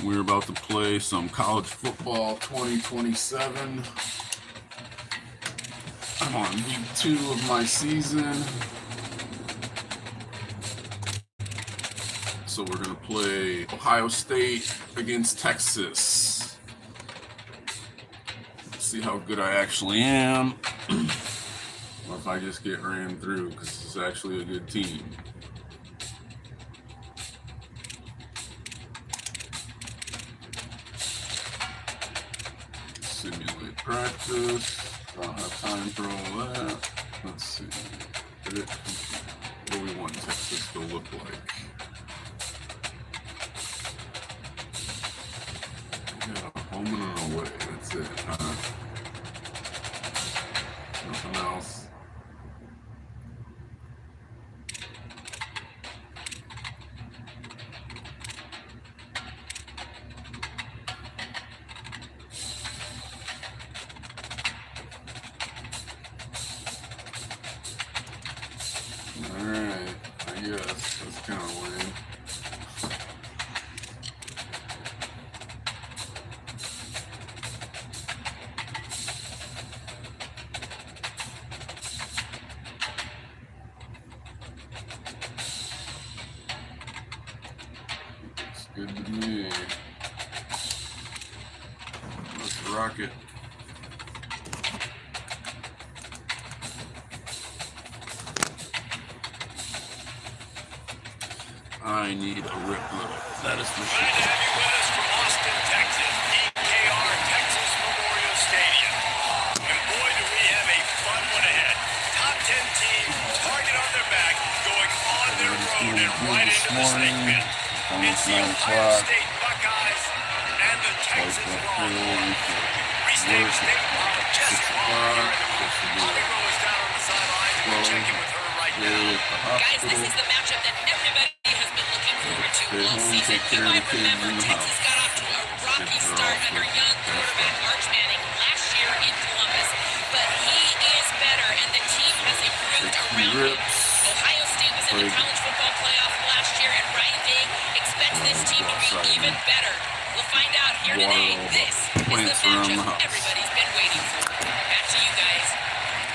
We're about to play some college football 2027. I'm on week 2 of my season. So we're going to play Ohio State against Texas. Let's see how good I actually am. Or if I just get ran through, because this is actually a good team. Simulate practice. I don't have time for all that. Let's see. What do we want Texas to look like? Yeah, home and away. That's it. Nothing else. Alright, I guess that's kind of lame. Looks good to me. Let's rock it. I need a rip load. That is for sure. Glad to have you with us from Austin, Texas, DKR Texas Memorial Stadium. And boy, do we have a fun one ahead. Top 10 team, target on their back, going on their road and right into the snake pit. It's the Ohio State Buckeyes and the Texas Longhorns. Restate State Mom Jessica Long here. Holly Rowe is down on the sidelines, and we're checking with her right now. Guys, this is the matchup that everybody has been looking forward to all season. You might remember Texas got off to a rocky start under young quarterback Arch Manning last year in Columbus, but he is better, and the team has improved around him. Ohio State was in the college football playoff last year, and Ryan Day expects this team to be even better. We'll find out here today. This is the matchup everybody's been waiting for. Back to you guys.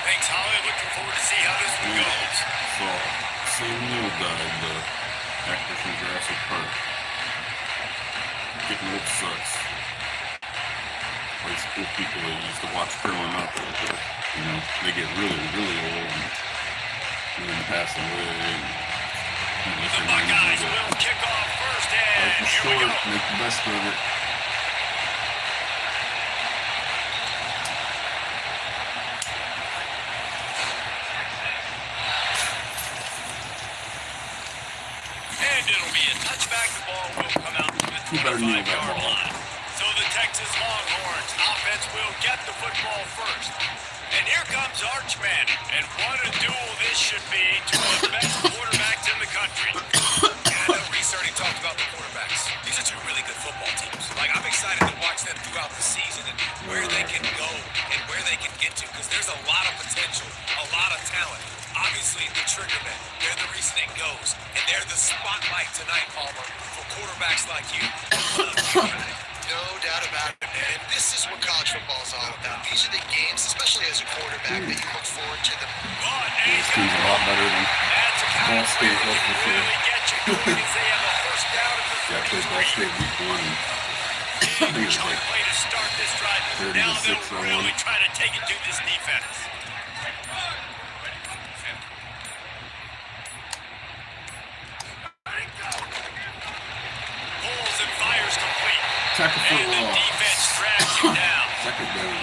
Thanks, Holly. Looking forward to see how this one goes. So, same new guy, the actor from Jurassic Park. Getting old sucks. Like cool people that used to watch growing up. You know, they get really, really old and then pass away. The Buckeyes will kick off first, and here we go. Make the best of it. And it'll be a touchback. The ball will come out to the 25-yard line. So the Texas Longhorns offense will get the football first. And here comes Arch Manning. And what a duel this should be to the best quarterbacks in the country. Yeah, I know Reese already talked about the quarterbacks. These are two really good football teams. Like, I'm excited to watch them throughout the season and where they can go and where they can get to, because there's a lot of potential, a lot of talent. Obviously, the trigger men, they're the reason it goes, and they're the spotlight tonight, Palmer, for quarterbacks like you. No doubt about it, man. And this is what college football is all about. These are the games, especially as a quarterback, that you look forward to them. This team's a lot better than Ball State, that's for sure. Yeah, I played Ball State week 1. I think it's like 30 to 6 or 1. Really try to take it to this defense. Pulls and fires complete. Tackle for And the loss. defense drags him down. Second down.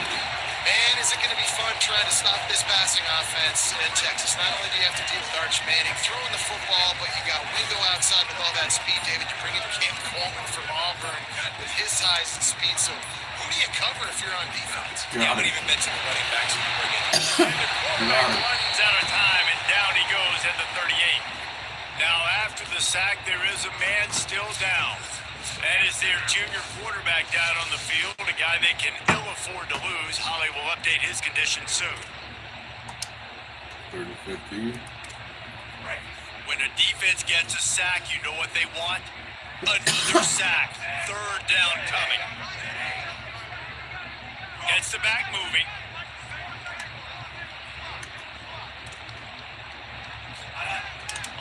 Man, is it going to be fun trying to stop this passing offense in Texas. Not only do you have to deal with Arch Manning throwing the football, but you got Wingo outside with all that speed, David. You bring in Cam Coleman from Auburn with his size and speed. So who do you cover if you're on defense? Yeah, I wouldn't even mention the running backs you bring in. And the quarterback runs out of time, and down he goes at the 38. Now, after the sack, there is a man still down. That is their junior quarterback down on the field, a guy they can ill afford to lose. Holly will update his condition soon. 30-15. Right. When a defense gets a sack, you know what they want? Another sack. Third down Gets the back moving.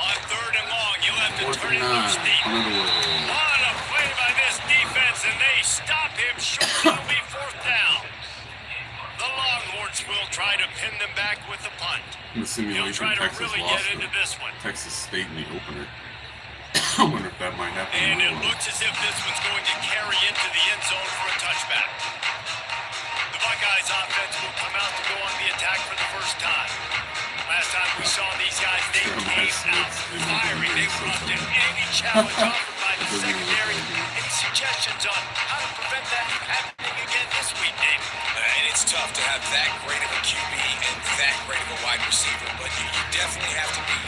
On 3rd and long, you'll have to 4th turn and it 9. loose deep. Punt it away. What a play by this defense, and they stop him short. It'll be 4th down. The Longhorns will try to pin them back with the punt. In the He'll simulation, try to Texas really lost get into to this one. Texas State in the opener. I wonder if that might happen. And it looks as if this one's going to carry into the end zone for a touchback. The Buckeyes offense will come out to go on the attack for the first time. Last time we saw these guys, they came out firing. They were up to any challenge offered by the secondary. Any suggestions on how to prevent that from happening again this week, Dave? And it's tough to have that great of a QB and that great of a wide receiver, but you definitely have to be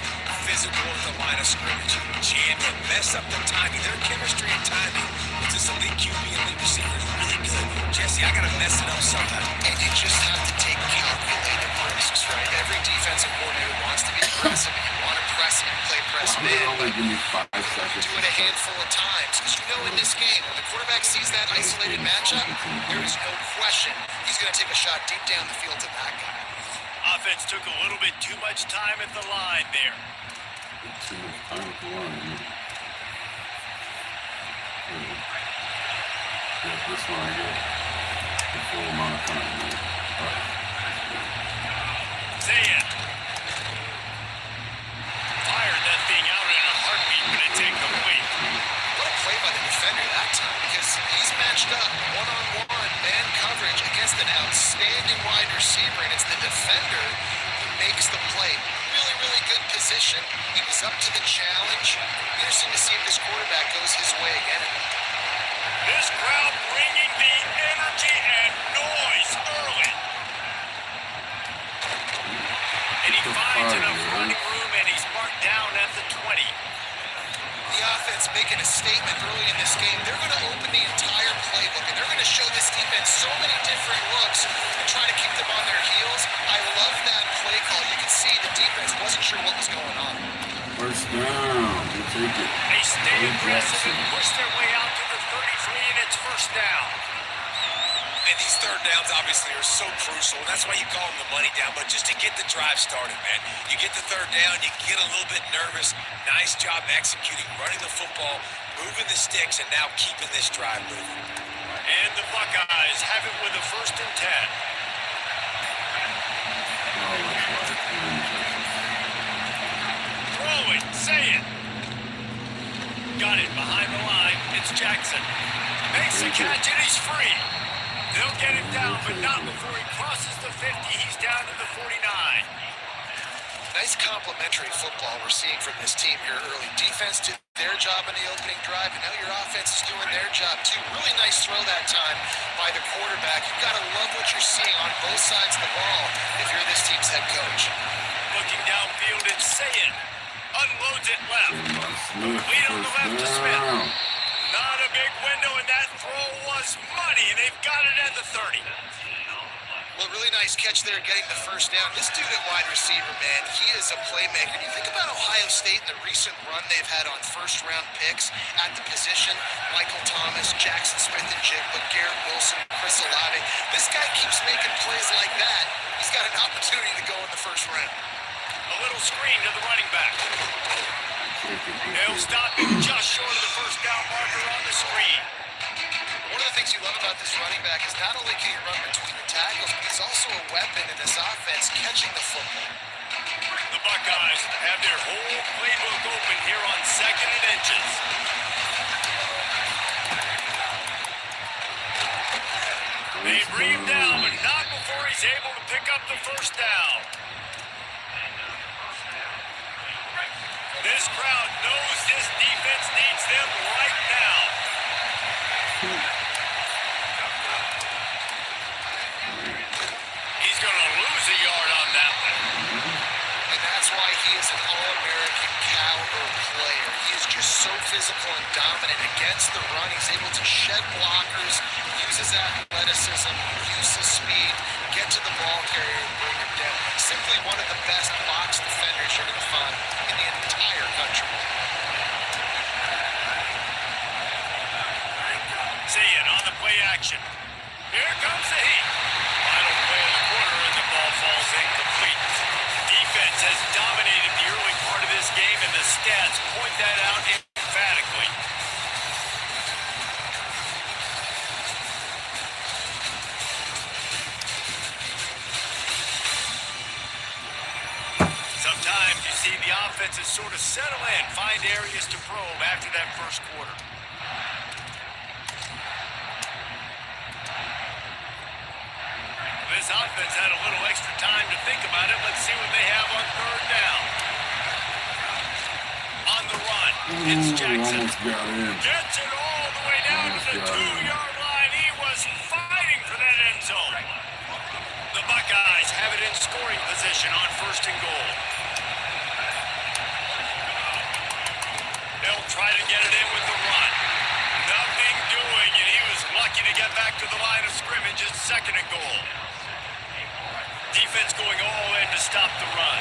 physical at the line of scrimmage. Jam and mess up the timing. Their chemistry and timing with this elite QB and elite receiver is really good. Jesse, I gotta mess it up sometime. And you just have to take calculated risks, right? Every defensive coordinator wants to be aggressive, and you want to press and play press Why would they man, only but give me 5 seconds? do it a handful of times. Because you know in this game, when the quarterback sees that isolated matchup, there is no question he's going to take a shot deep down the field to that guy. Offense took a little bit too much time at the line there. Too much time with the line. Yeah, this one I get the full amount of time. Say it. Fired that thing out in a heartbeat, but it's incomplete. What a play by the defender that time, because he's matched up one-on-one man coverage against an outstanding wide receiver, and it's the defender who makes the play. Really, really good position. He was up to the challenge. Interesting to see if this quarterback goes his way again. This crowd bringing the energy and noise early. And he finds enough running room, and he's marked down at the 20. The offense making a statement early in this game. They're going to open the entire playbook, and they're going to show this defense so many different looks and try to keep them on their heels. I love that play call. You can see the defense wasn't sure what was going on. First down. You take it. They stay aggressive and push their way out to the 33, and it's first down. And these third downs obviously are so crucial, and that's why you call them the money down. But just to get the drive started, man, you get the third down, you get a little bit nervous. Nice job executing, running the football, moving the sticks, and now keeping this drive moving. And the Buckeyes have it with a 1st and 10. Throwing, say it. Got it behind the line. It's Jackson. Makes the catch, and he's free. They'll get him down, but not before he crosses the 50. He's down to the 49. Nice complementary football we're seeing from this team here early. Defense did their job in the opening drive, and now your offense is doing their job too. Really nice throw that time by the quarterback. You've got to love what you're seeing on both sides of the ball if you're this team's head coach. Looking downfield, it's Sayin. Unloads it left. Lead on the left to Smith. Not a big window, and that throw was money. They've got it at the 30. Well, really nice catch there, getting the first down. This dude at wide receiver, man, he is a playmaker. You think about Ohio State and the recent run they've had on first-round picks at the position. Michael Thomas, Jackson Smith and Jigba, Garrett Wilson, Chris Olave. This guy keeps making plays like that. He's got an opportunity to go in the first round. A little screen to the running back. They'll stop him just short of the first down marker on the screen. One of the things you love about this running back is not only can he run between the tackles, but he's also a weapon in this offense catching the football. The Buckeyes have their whole playbook open here on 2nd and inches. They bring him down, but not before he's able to pick up the first down. This crowd knows this defense needs them right now. He's going to lose a yard on that one. And that's why he is an All-American caliber player. He is just so physical and dominant against the run. He's able to shed blockers, use his athleticism, use his speed, get to the ball carrier and bring him down. Simply one of the best box defenders you're going to find in the entire country. See it on the play action. Here comes the heat. offenses sort of settle in, find areas to probe after that first quarter. This offense had a little extra time to think about it. Let's see what they have on third down. On the run, it's Jackson. Almost got in. Gets it all the way down to the 2-yard line. He was fighting for that end zone. The Buckeyes have it in scoring position on first and goal. They'll try to get it in with the run. Nothing doing, and he was lucky to get back to the line of scrimmage. It's second and goal. Defense going all in to stop the run.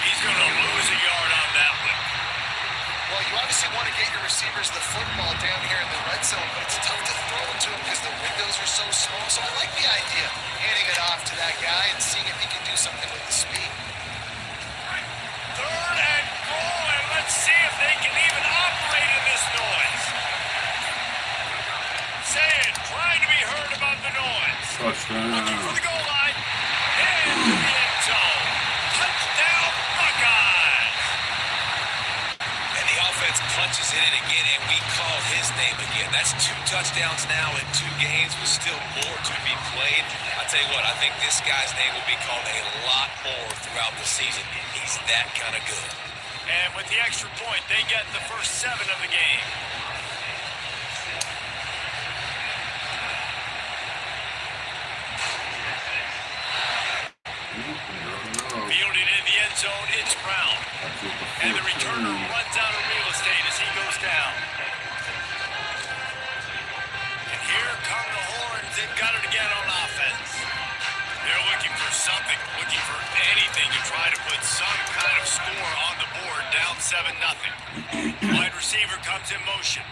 He's going to lose a yard on that one. Well, you obviously want to get your receivers the football down here in the red zone, but it's tough to throw it to them because the windows are so small. So I like the idea, handing it off to that guy and seeing if he can do something with the speed. Third and goal, and let's see if they can even operate in this noise. Saying, trying to be heard about the noise. Touchdown. Looking for the goal line. And to the end zone. Touchdown, Buckeyes. And the offense punches in it again, and we call his name again. That's 2 touchdowns now in 2 games with still more to be played. I tell you what, I think this guy's name will be called a lot more throughout the season. He's that kind of good. And with the extra point, they get the first 7 of the game. Fielded in the end zone, it's Brown. And the returner runs out of real estate as he goes down. And here come the horns. They've got it again on offense. They're looking for something, looking for anything to try to put some kind of score on the board, down 7-0. Wide receiver comes in motion.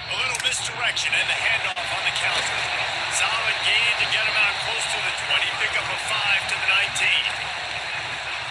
A little misdirection and the handoff on the counter. Solid gain to get him out close to the 20, pick up a 5 to the 19.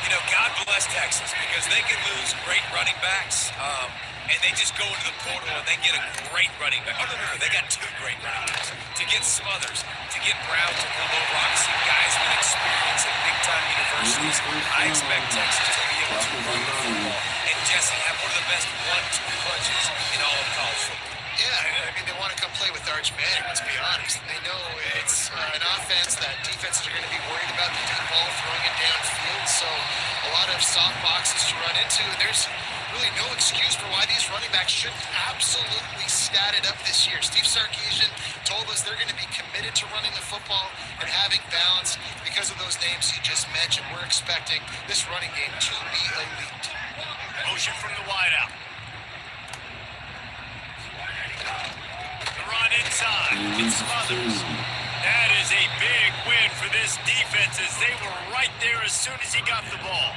You know, God bless Texas because they can lose great running backs, and they just go into the portal and they get a great running back. Oh, no, they got 2 great running backs. To get Smothers, to get Brown to come over, obviously guys with experience at big-time universities, I expect Texas to be able to run the football and Jesse have one of the best 1-2 punches in all of college football. Yeah, I mean, they want to come play with Arch Manning, let's be honest. They know it's an offense that defenses are going to be worried about the deep ball, throwing it downfield, so a lot of soft boxes to run into, and there's really no excuse for why these running backs shouldn't absolutely stat it up this year. Steve Sarkisian told us they're going to be committed to running the football and having balance because of those names you just mentioned. We're expecting this running game to be elite. Motion from the wideout. The run inside. It's Smothers. That is a big win for this defense as they were right there as soon as he got the ball.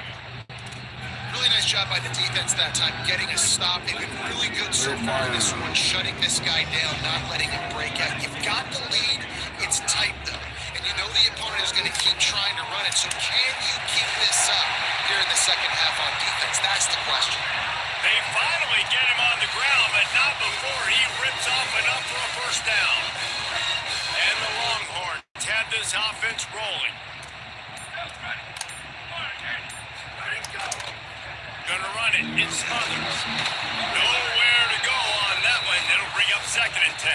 Really nice job by the defense that time, getting a stop. They've been really good so far in this one, shutting this guy down, not letting him break out. You've got the lead. It's tight, though. And you know the opponent is going to keep trying to run it. So can you keep this up here in the second half on defense? That's the question. They finally get him on the ground, but not before he rips off enough for a first down. And the Longhorns have this offense rolling. Gonna run it. It's Smothers. Nowhere to go on that one. It'll bring up second and 10.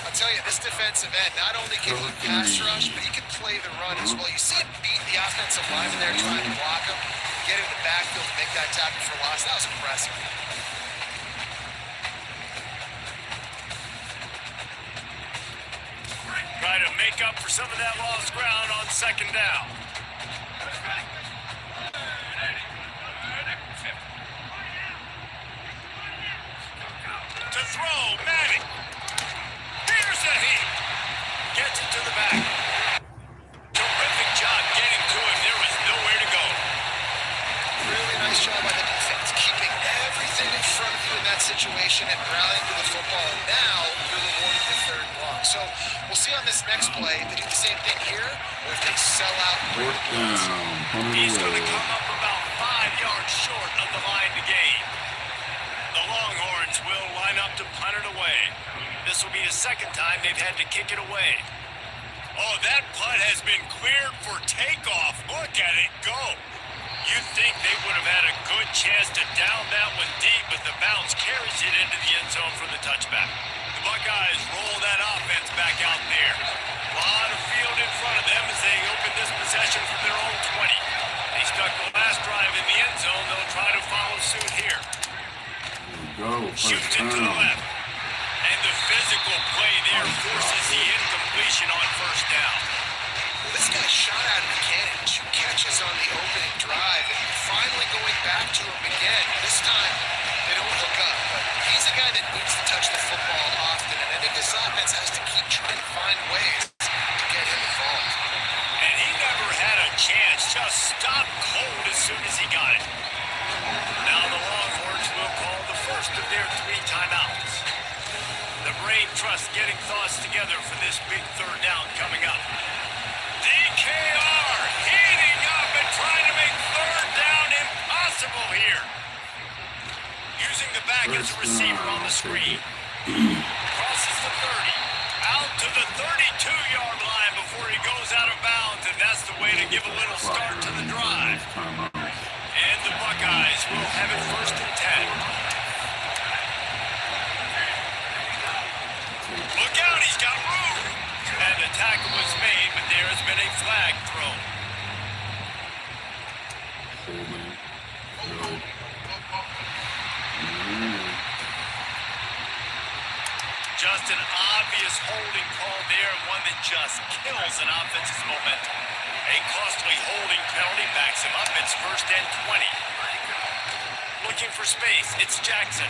I'll tell you, this defensive end, not only can he pass rush, but he can play the run as well. You see him beat the offensive lineman there trying to block him, get in the backfield to make that tackle for loss. That was impressive. Try to make up for some of that lost ground on second down. To throw, Manning. Here's a heat. Gets it to the back. Terrific job getting to him. There was nowhere to go. Really nice job by the defense, keeping everything in front of you in that situation and rallying to the football. And now you're rewarded the third block. So we'll see on this next play if they do the same thing here or if they sell out. He's going to come up about 5 yards short of the line to gain. The Longhorns will line up to punt it away. The this will be the second time they've had to kick it away. Oh, that putt has been cleared for takeoff. Look at it go. You'd think they would have had a good chance to down that one deep, but the bounce carries it into the end zone for the touchback. The Buckeyes roll that offense back out there. A lot of field in front of them as they open this possession from their own 20. They stuck the last drive in the end zone. They'll try to follow suit here. Shoots it to the left. And the physical play there forces the incompletion on first down. Well, this guy shot out of the cannon. 2 catches on the opening drive, and finally going back to him again. This time, they don't hook up. But he's a guy that needs to touch the football often, and I think this offense has to keep trying to find ways to get him involved. And he never had a chance. Just stopped cold as soon as he got it. Now the Longhorns will call the first of their 3 timeouts. The Brave Trust getting thoughts together for this big third down coming up. DKR heating up and trying to make third down impossible here. Using the back as a receiver on the screen. Crosses the 30. Out to the 32-yard line before he goes out of bounds, and that's the way to give a little start to the drive. And the Buckeyes will have it first and 10. Look out, he's got room. And the tackle was made, but there has been a flag thrown. Just an obvious holding call there, and one that just kills an offense's momentum. A costly holding penalty backs him up. It's first and 20. Looking for space, it's Jackson.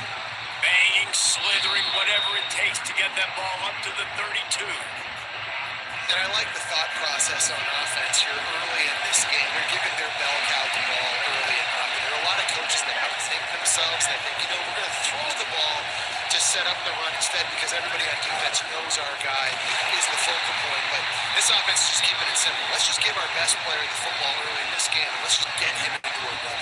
Banging, slithering, whatever it takes to get that ball up to the 32. And I like the thought process on offense here early in this game. They're giving their bell cow the ball early and often. There are a lot of coaches that outthink themselves. They think, we're going to throw the ball to set up the run instead because everybody on defense knows our guy is the focal point. But this offense is just keeping it simple. Let's just give our best player the football early in this game, and let's just get him into a run.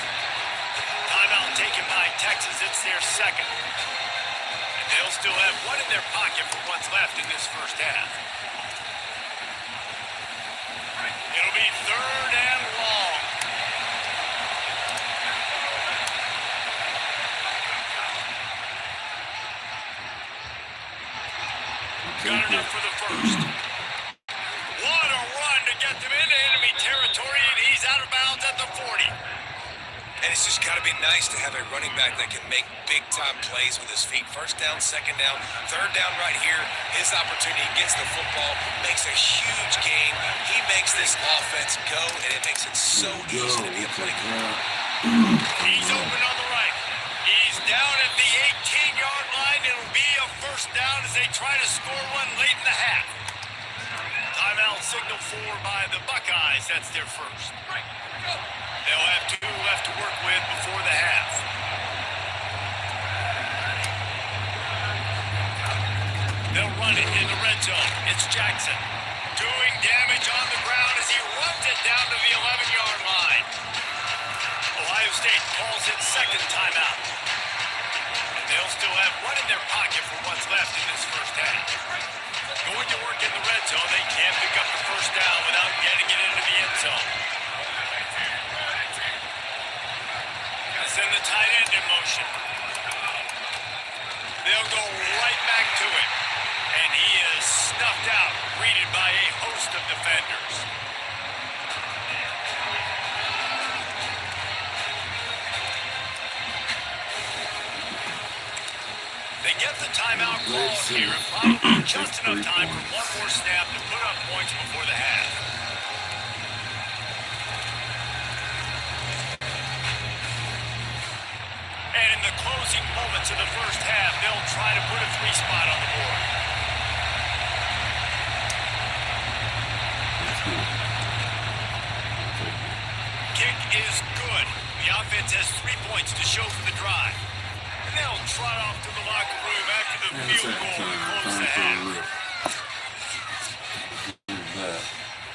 Timeout taken by Texas. It's their second. And they'll still have one in their pocket for what's left in this first half. It'll be third and long. Got enough for the first. What a run to get them into enemy territory, and he's out of bounds at the 40. And it's just got to be nice to have a running back that can make big-time plays with his feet. First down, second down, third down right here. His opportunity, gets the football, makes a huge gain. He makes this offense go, and it makes it so easy to be a playmaker. He's open on the right. He's down at the 18-yard line. It'll be a first down as they try to score one late in the half. Timeout signal for by the Buckeyes. That's their first. They'll have 2 left to work with before the half. They'll run it in the red zone. It's Jackson doing damage on the ground as he runs it down to the 11-yard line. Ohio State calls it second timeout. And they'll still have one in their pocket for what's left in this first half. Going to work in the red zone. They can't pick up the first down without getting it into the end zone. Send the tight end in motion. They'll go right back to it. And he is snuffed out, greeted by a host of defenders. They get the timeout called here, and probably just enough time for one more snap to put up points before the half. And in the closing moments of the first half, they'll try to put a 3 spot on the board. Kick is good. The offense has 3 points to show for the drive. And they'll trot off to the locker room after the field goal to close the half.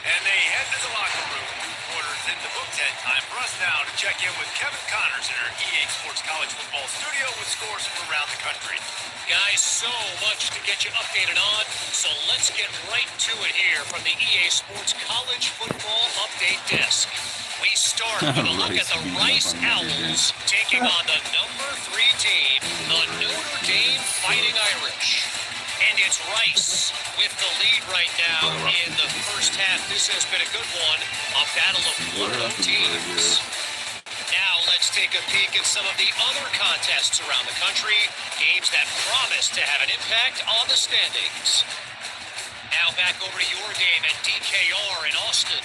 And they head to the locker room. Quarter in the book 10. Time for us now to check in with Kevin Connors in our EA Sports College Football studio with scores from around the country. Guys, so much to get you updated on, so let's get right to it here from the EA Sports College Football Update Desk. We start with a look at the Rice Owls taking on the number 3 team, the Notre Dame Fighting Irish. And it's Rice with the lead right now in the first half. This has been a good one, a battle of 1-0 teams. Now let's take a peek at some of the other contests around the country, games that promise to have an impact on the standings. Now back over to your game at DKR in Austin.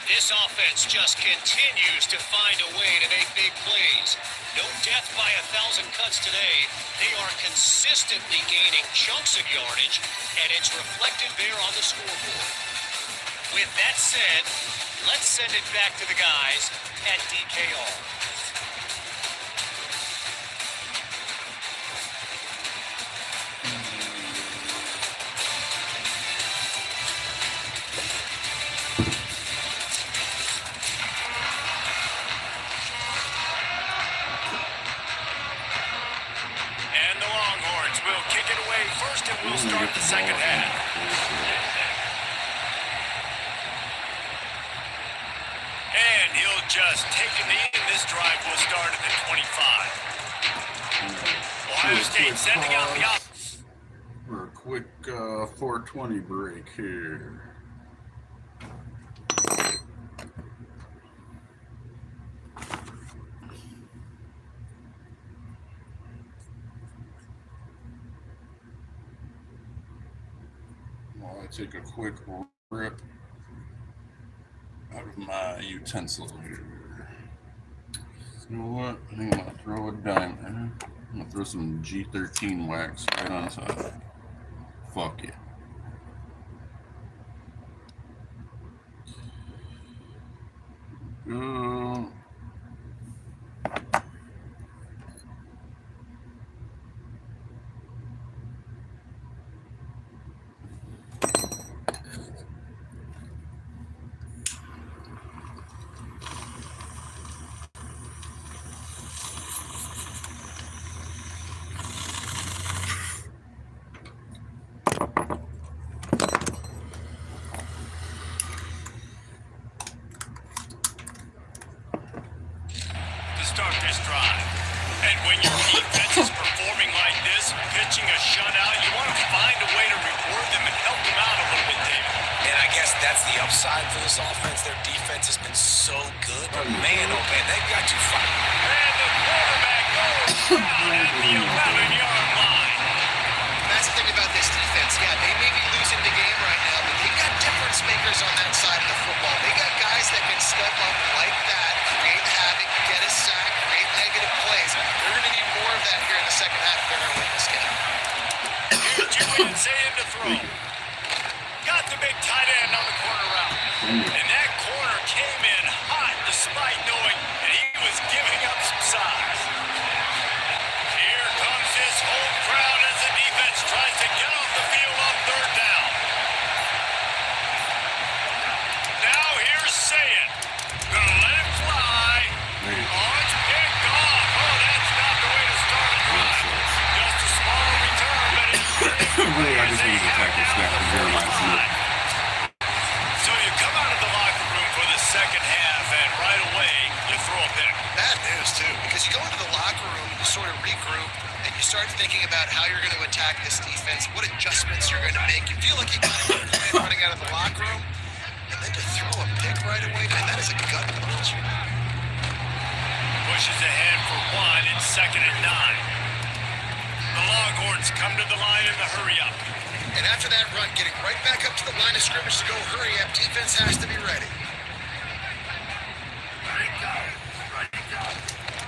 This offense just continues to find a way to make big plays. No death by 1,000 cuts today. They are consistently gaining chunks of yardage, and it's reflected there on the scoreboard. With that said, let's send it back to the guys at DKR. First, and we'll start the second half. And he'll just take a knee, and this drive will start at the 25. Ohio State sending out the option. For a quick 420 break here. I take a quick rip out of my utensil here. You know what? I think I'm gonna throw a dime in. I'm gonna throw some G13 wax right on top. Fuck it. Go. Start this drive. And when your defense is performing like this, pitching a shutout, you want to find a way to reward them and help them out a little bit, David. And I guess that's the upside for this offense. Their defense has been so good. But man, oh man, they've got you fighting. And the quarterback goes down at the 11-yard line. That's the thing about this defense. Yeah, they may be losing the game right now, but they've got difference makers on that side of the football. They got guys that can step up like that, create havoc, get a sack, create negative plays. They're going to need more of that here in the second half if they're going to win this game. Here's Julian saying to throw. Got the big tight end on the corner route. And that corner came in hot despite knowing that he was giving up some size. Here comes this whole crowd as the defense tries to get off the field on third down. Now here's Saying. Gonna let it fly. Oh, it's picked off. Oh, that's not the way to start a drive. Just a small return, but it's Really, I just need to tackle snap from Jeremiah Smith. So you come out of the locker room for the second half, and right away, you throw a pick. Bad news, too, because you go into the locker room, you sort of regroup, and you start thinking about how you're going to attack this defense, what adjustments you're going to make. You feel like you got a plan running out of the locker room, and then to throw a pick right away, man, that is a gut punch. Pushes ahead for one, it's 2nd and 9. The Longhorns come to the line in the hurry-up. And after that run, getting right back up to the line of scrimmage to go hurry up, defense has to be ready.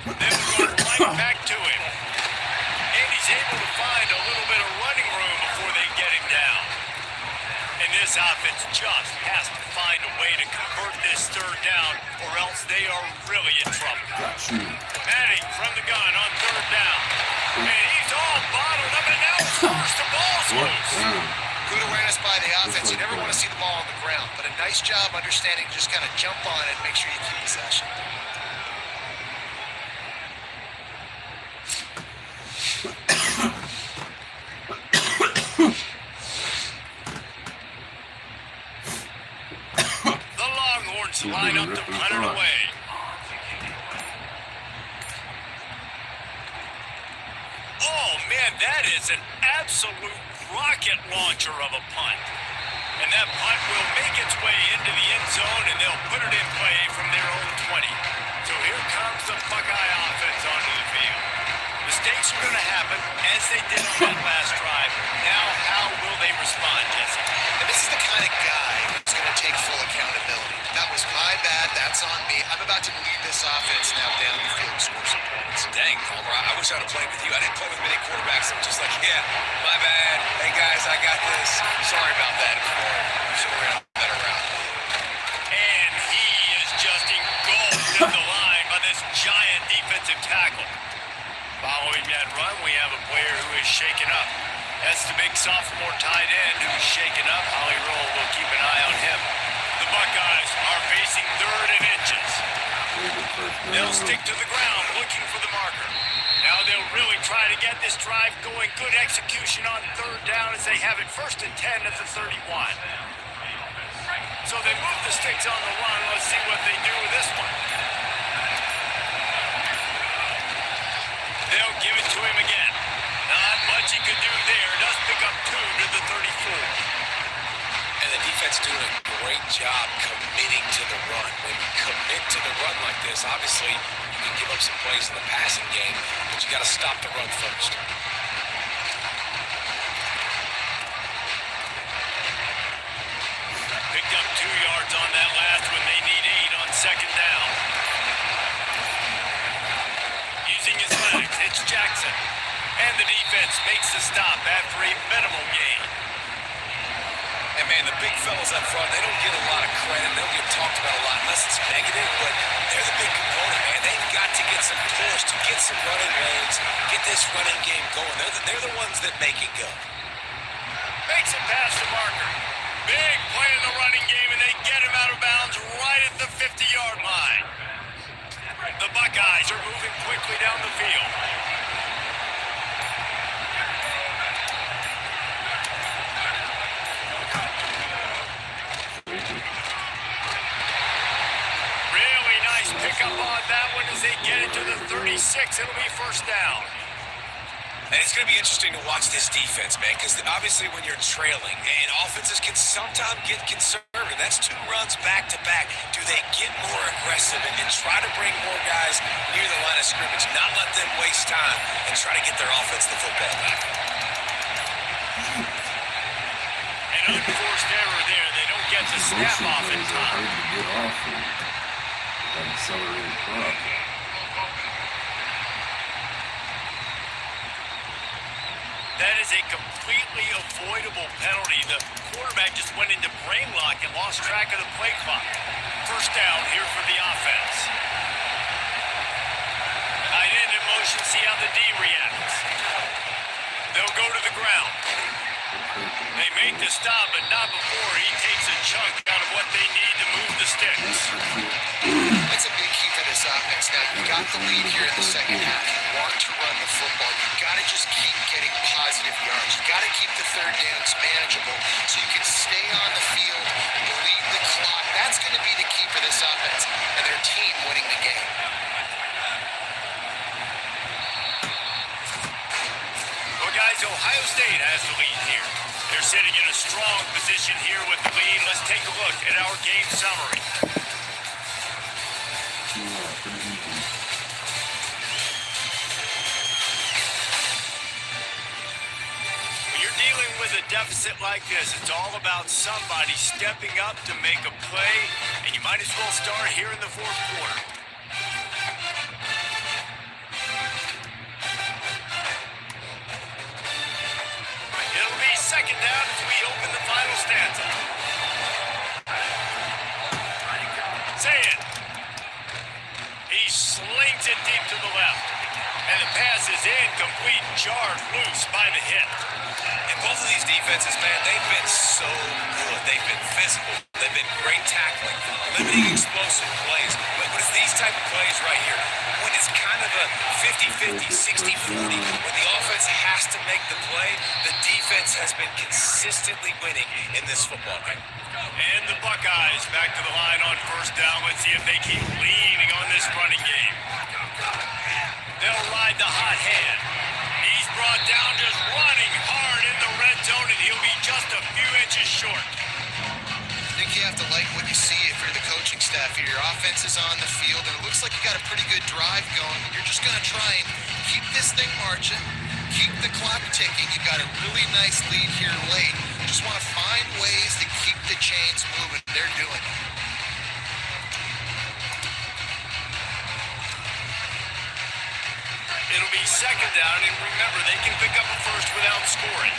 Then we run right back to him. And he's able to find a little bit of running room before they get him down. And this offense just has to find a way to convert this third down, or else they are really in trouble. Manning from the gun on third down. And he's all bottled up, and now it's first. The ball's loose. Good awareness by the offense. You never want to see the ball on the ground, but a nice job understanding to just kind of jump on it and make sure you keep possession. The Longhorns line up to punt it away. Oh, man, that is an absolute rocket launcher of a punt. And that punt will make its way into the end zone, and they'll put it in play from their own 20. So here comes the Buckeye offense onto the field. Mistakes are going to happen, as they did on that last drive. Now, how will they respond, Jesse? And this is the kind of guy who's going to take full accountability. That was my bad. That's on me. I'm about to lead this offense now down the field, score some points. Dang, Palmer, I wish I'd have played with you. I didn't play with many quarterbacks that were just like, yeah, my bad. Hey, guys, I got this. Sorry about that. Should have ran a better route. And he is just engulfed in the line by this giant defensive tackle. Following that run, we have a player who is shaken up. That's the big sophomore tight end who's shaken up. Holly Roll will keep an eye on him. The Buckeyes are facing 3rd and inches. They'll stick to the ground looking for the marker. Now they'll really try to get this drive going. Good execution on 3rd down as they have it 1st and 10 at the 31. So they move the sticks on the run. Let's see what they do with this one. They'll give it to him again. Not much he could do there. Does pick up 2 to the 34. And the defense doing a great job committing to the run. When you commit to the run like this, obviously you can give up some plays in the passing game, but you got to stop the run first. Picked up 2 yards on that last one. They need 8 on 2nd down. Using his legs, it's Jackson. And the defense makes the stop after a minimal gain. And man, the big fellas up front, they don't get a lot of credit. They don't get talked about a lot unless it's negative, but they're the big component, man. They've got to get some push, to get some running lanes, get this running game going. They're the ones that make it go. Makes it past the marker. Big play in the running game, and they get him out of bounds right at the 50-yard line. The Buckeyes are moving quickly down the field. Really nice pickup on that one as they get it to the 36. It'll be 1st down. And it's going to be interesting to watch this defense, man, because obviously when you're trailing, and offenses can sometimes get conservative. That's 2 runs back-to-back. Do they get more aggressive and try to bring more guys near the line of scrimmage, not let them waste time, and try to get their offense the football back? An unforced error there. They don't get the snap off in time. Accelerated clock. That is a completely avoidable penalty. The quarterback just went into brain lock and lost track of the play clock. 1st down here for the offense. Tight end in motion, see how the D reacts. They'll go to the ground. They make the stop, but not before he takes a chunk out of what they need to move the sticks. That's a big key for this offense. Now, you got the lead here in the 2nd half. You want to run the football. You got to just keep getting positive yards. You got to keep the 3rd downs manageable so you can stay on the field, bleed the clock. That's going to be the key for this offense and their team winning the game. Well, guys, Ohio State has the lead here. They're sitting in a strong position here with the lead. Let's take a look at our game summary. When you're dealing with a deficit like this, it's all about somebody stepping up to make a play, and you might as well start here in the 4th quarter. It'll be 2nd down as we open the final stanza. Say it. He slings it deep to the left. And the pass is incomplete, jarred loose by the hit. And both of these defenses, man, they've been so good. They've been physical. They've been great tackling, limiting explosive plays. But it's these type of plays right here, when it's kind of a 50-50, 60-40, when the offense has to make the play, the defense has been consistently winning in this football game. And the Buckeyes back to the line on first down. Let's see if they keep leaning on this running game. They'll ride the hot hand. He's brought down just running hard in the red zone, and he'll be just a few inches short. I think you have to like what you see if you're the coaching staff here. Your offense is on the field, and it looks like you got a pretty good drive going. You're just going to try and keep this thing marching, keep the clock ticking. You've got a really nice lead here late. Just want to find ways to keep the chains moving. They're doing it. It'll be second down, and remember, they can pick up a first without scoring.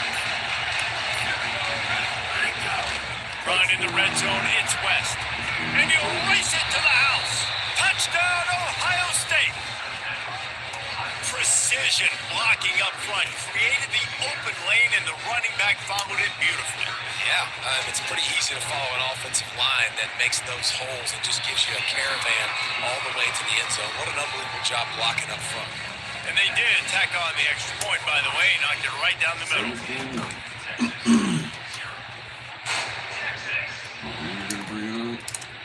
Run in the red zone, it's West. And he'll race it to the house. Touchdown, Ohio State. Precision blocking up front, created the open lane, and the running back followed it beautifully. Yeah, it's pretty easy to follow an offensive line that makes those holes and just gives you a caravan all the way to the end zone. What an unbelievable job blocking up front. And they did tack on the extra point, by the way, knocked it right down the middle.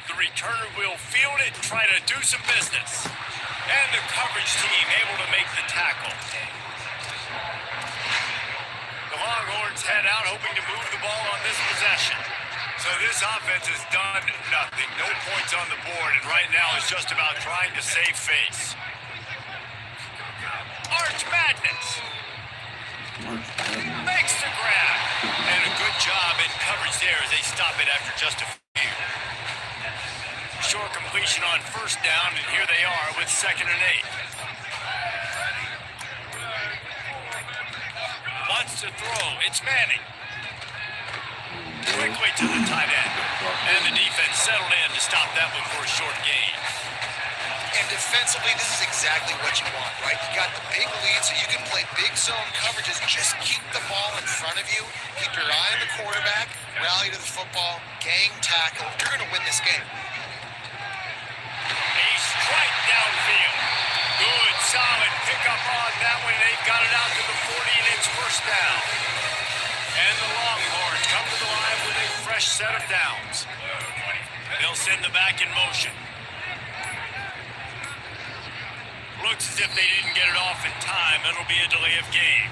The returner will field it and try to do some business. And the coverage team able to make the tackle. The Longhorns head out hoping to move the ball on this possession. So this offense has done nothing. No points on the board, and right now it's just about trying to save face. Arch Madness. Makes the grab. And a good job in coverage there as they stop it after just a few. Short completion on first down, and here they are with 2nd and 8. Wants to throw. It's Manning. Quickly to the tight end. And the defense settled in to stop that one for a short gain. And defensively, this is exactly what you want, right? You got the big lead, so you can play big zone coverages. Just keep the ball in front of you. Keep your eye on the quarterback. Rally to the football. Gang tackle. You're going to win this game. A strike downfield. Good, solid pickup on that one. They've got it out to the 40, and it's first down. And the Longhorns come to the line with a fresh set of downs. They'll send the back in motion. Looks as if they didn't get it off in time. It'll be a delay of game.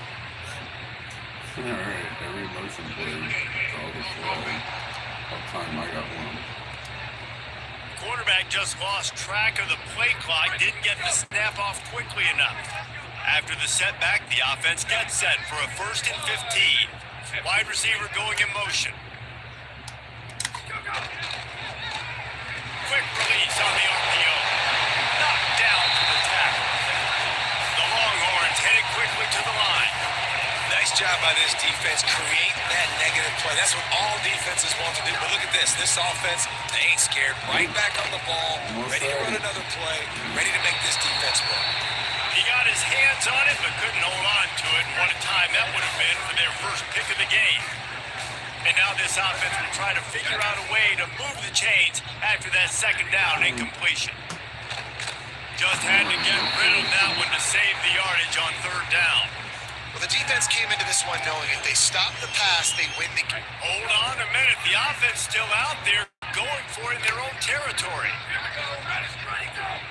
All right, every motion play, all the flag. What time I got one. Quarterback just lost track of the play clock, didn't get the snap off quickly enough. After the setback, the offense gets set for a 1st and 15. Wide receiver going in motion. Quick release on the RPO. Knocked down for the tackle. The Longhorns headed quickly to the line. Nice job by this defense, create that negative play. That's what all defenses want to do. But look at this. This offense, they ain't scared. Right back on the ball, ready to run another play, ready to make this defense work. He got his hands on it, but couldn't hold on to it. And what a time that would have been for their first pick of the game. And now this offense will try to figure out a way to move the chains after that 2nd down incompletion. Just had to get rid of that one to save the yardage on 3rd down. Well, the defense came into this one knowing if they stop the pass, they win the game. Hold on a minute. The offense still out there going for it in their own territory.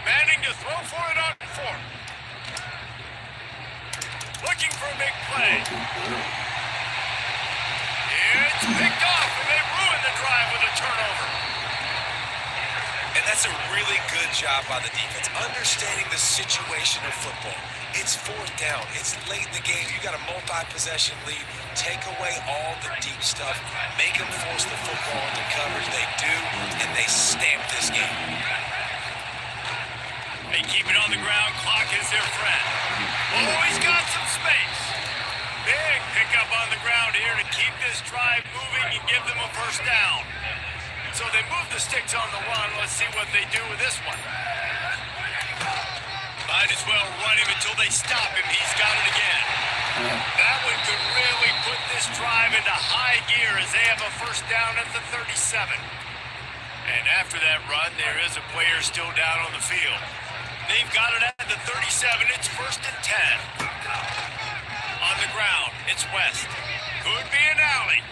Manning to throw for it on 4th. Looking for a big play. It's picked off, and they ruined the drive with a turnover. And that's a really good job by the defense, understanding the situation of football. It's 4th down. It's late in the game. You got a multi-possession lead. Take away all the deep stuff. Make them force the football into coverage. They do, and they stamp this game. They keep it on the ground. Clock is their friend. Oh, he's got some space. Big pickup on the ground here to keep this drive moving and give them a first down. So they move the sticks on the run. Let's see what they do with this one. Might as well run him until they stop him. He's got it again. That one could really put this drive into high gear as they have a first down at the 37. And after that run, there is a player still down on the field. They've got it at the 37. It's 1st and 10. On the ground, it's West. Could be an alley.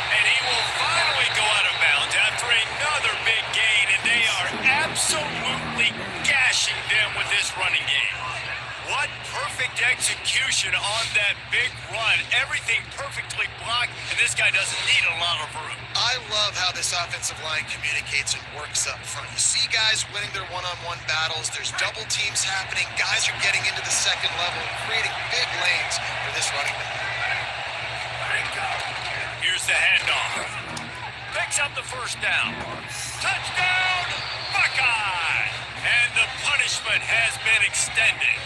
And he will finally go out of bounds after another big gain, and they are absolutely gashing them with this running game. What perfect execution on that big run. Everything perfectly blocked, and this guy doesn't need a lot of room. I love how this offensive line communicates and works up front. You see guys winning their one-on-one battles. There's double teams happening. Guys are getting into the second level and creating big lanes for this running back. Here's the handoff. Picks up the first down. Touchdown, Buckeye! And the punishment has been extended.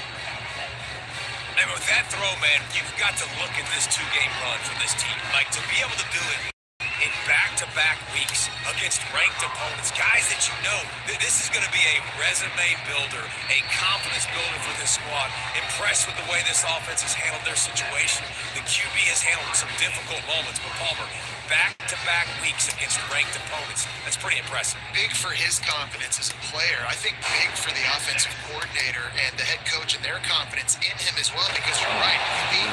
And with that throw, man, you've got to look at this two-game run from this team. Like, to be able to do it in back-to-back weeks against ranked opponents, guys that you know, this is going to be a resume builder, a confidence builder for this squad. Impressed with the way this offense has handled their situation. The QB has handled some difficult moments, but Palmer, back-to-back weeks against ranked opponents, that's pretty impressive. Big for his confidence as a player. I think big for the offensive coordinator and the head coach and their confidence in him as well, because you're right, he beat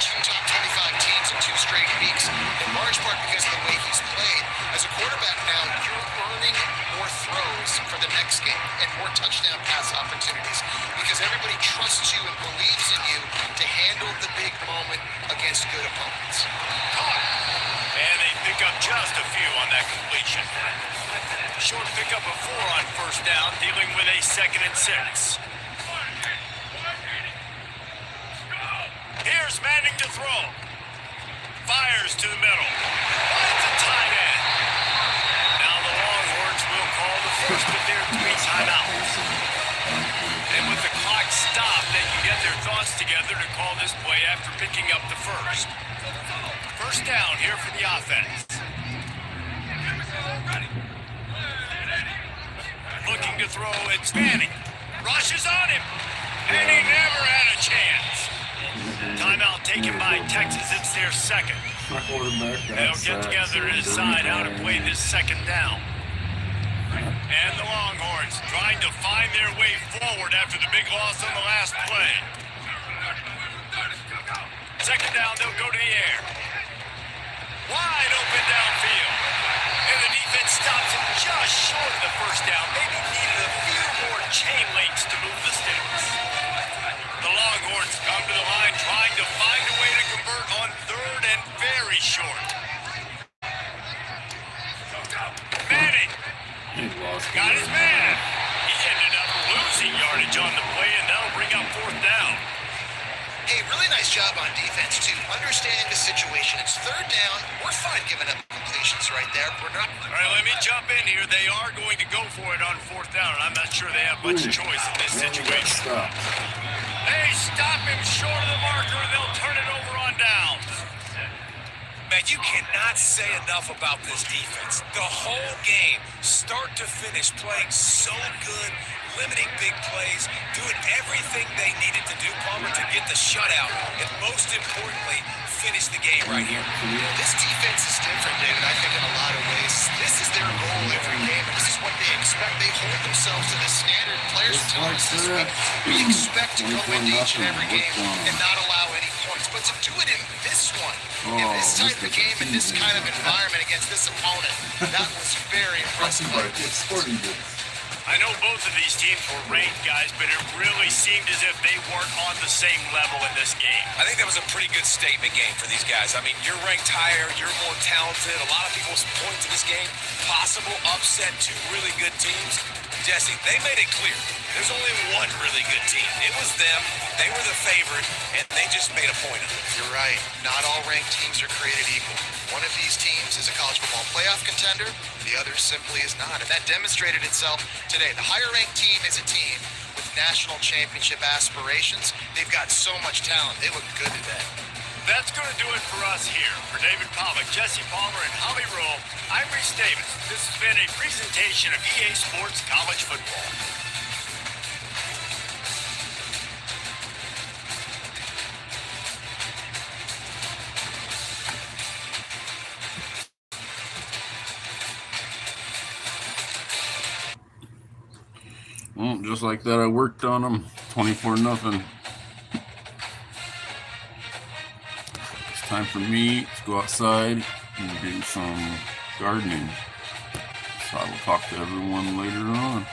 2 top 25 teams in 2 straight weeks, in large part because of the way he's played. As a quarterback now, you're earning more throws for the next game and more touchdown pass opportunities because everybody trusts you and believes in you to handle the big moment against good opponents. And they pick up just a few on that completion. Short pickup of 4 on first down, dealing with a 2nd and 6. Here's Manning to throw. Fires to the middle. Finds a tight end. Now the Longhorns will call the first of their 3 timeouts. And with the clock stopped, they can get their thoughts together to call this play after picking up the first. First down here for the offense. Looking to throw, it's Manning. Rushes on him, and he never had a chance. Timeout taken by Texas. It's their 2nd. They'll get together to decide how to play this 2nd down. And the Longhorns trying to find their way forward after the big loss on the last play. 2nd down, they'll go to the air. Wide open downfield. And the defense stops him just short of the first down. Maybe needed a few more chain links to move the sticks. The Longhorns come to the line trying to find a way to convert on 3rd and very short. Manning got his man. He ended up losing yardage on the play, and that'll bring up 4th down. Hey, really nice job on defense, too. Understanding the situation. It's 3rd down. We're fine giving up completions right there. We're not. All right, let me jump in here. They are going to go for it on 4th down, and I'm not sure they have much choice in this situation. They stop him short of the marker, and they'll turn it over on downs. Man, you cannot say enough about this defense. The whole game, start to finish, playing so good, limiting big plays, doing everything they needed to do, Palmer, to get the shutout, and most importantly, finish the game right here. This defense is different, David, I think in a lot of ways. This is their goal every game, and this is what they expect. They hold themselves to the standard. Players are telling us this week, we expect to go into each and every game and not allow any points. But to do it in this one, in this type of game, in this kind of environment against this opponent, that was very impressive. I know both of these teams were ranked, guys, but it really seemed as if they weren't on the same level in this game. I think that was a pretty good statement game for these guys. I mean, you're ranked higher, you're more talented. A lot of people point to this game, possible upset, 2 really good teams. Jesse, they made it clear. There's only one really good team. It was them. They were the favorite, and they just made a point of it. You're right. Not all ranked teams are created equal. One of these teams is a college football playoff contender. The other simply is not. And that demonstrated itself today. The higher-ranked team is a team with national championship aspirations. They've got so much talent. They look good today. That's going to do it for us here. For David Pollack, Jesse Palmer, and Holly Rowe, I'm Reese Davis. This has been a presentation of EA Sports College Football. Well, just like that, I worked on them. 24-0. It's time for me to go outside and do some gardening. So I will talk to everyone later on.